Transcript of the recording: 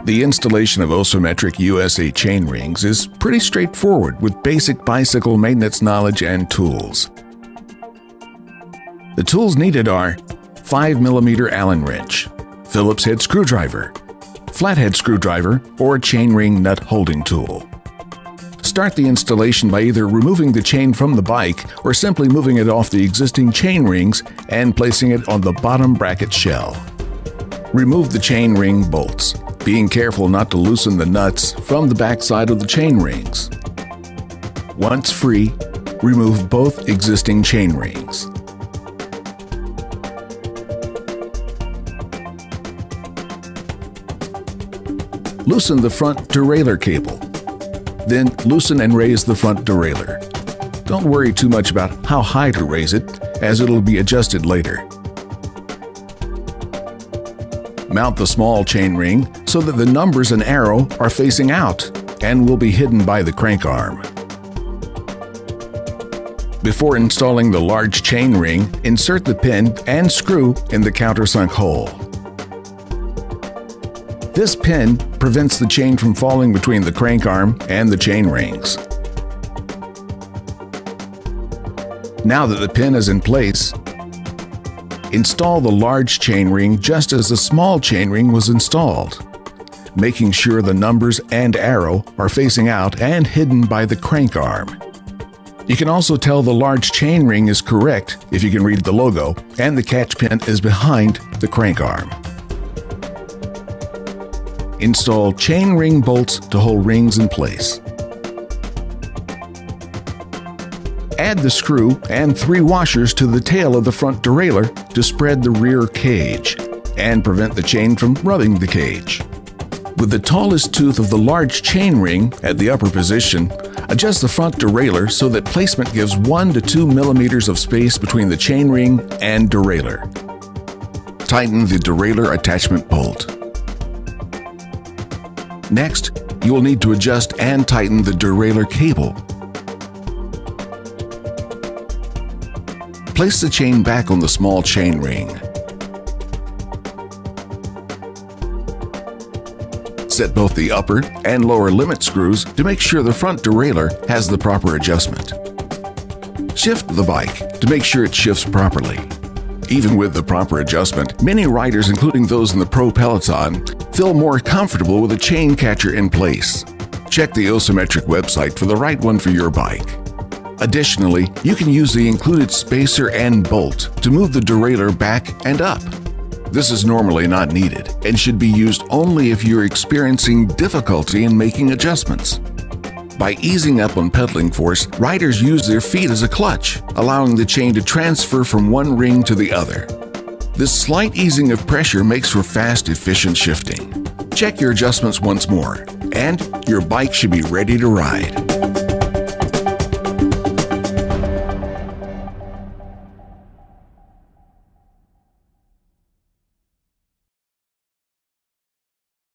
The installation of Osymetric USA chain rings is pretty straightforward with basic bicycle maintenance knowledge and tools. The tools needed are 5mm Allen wrench, Phillips head screwdriver, flathead screwdriver, or chainring nut holding tool. Start the installation by either removing the chain from the bike or simply moving it off the existing chain rings and placing it on the bottom bracket shell. Remove the chain ring bolts, being careful not to loosen the nuts from the back side of the chain rings. Once free, remove both existing chain rings. Loosen the front derailleur cable. Then loosen and raise the front derailleur. Don't worry too much about how high to raise it, as it'll be adjusted later. Mount the small chain ring so that the numbers and arrow are facing out and will be hidden by the crank arm. Before installing the large chain ring, insert the pin and screw in the countersunk hole. This pin prevents the chain from falling between the crank arm and the chain rings. Now that the pin is in place, install the large chain ring just as the small chain ring was installed, making sure the numbers and arrow are facing out and hidden by the crank arm. You can also tell the large chain ring is correct if you can read the logo and the catch pin is behind the crank arm. Install chain ring bolts to hold rings in place. Add the screw and 3 washers to the tail of the front derailleur to spread the rear cage and prevent the chain from rubbing the cage. With the tallest tooth of the large chain ring at the upper position, adjust the front derailleur so that placement gives 1 to 2 millimeters of space between the chain ring and derailleur. Tighten the derailleur attachment bolt. Next, you will need to adjust and tighten the derailleur cable. Place the chain back on the small chain ring. Set both the upper and lower limit screws to make sure the front derailleur has the proper adjustment. Shift the bike to make sure it shifts properly. Even with the proper adjustment, many riders, including those in the pro peloton, feel more comfortable with a chain catcher in place. Check the Osymetric website for the right one for your bike. Additionally, you can use the included spacer and bolt to move the derailleur back and up. This is normally not needed and should be used only if you're experiencing difficulty in making adjustments. By easing up on pedaling force, riders use their feet as a clutch, allowing the chain to transfer from one ring to the other. This slight easing of pressure makes for fast, efficient shifting. Check your adjustments once more, and your bike should be ready to ride.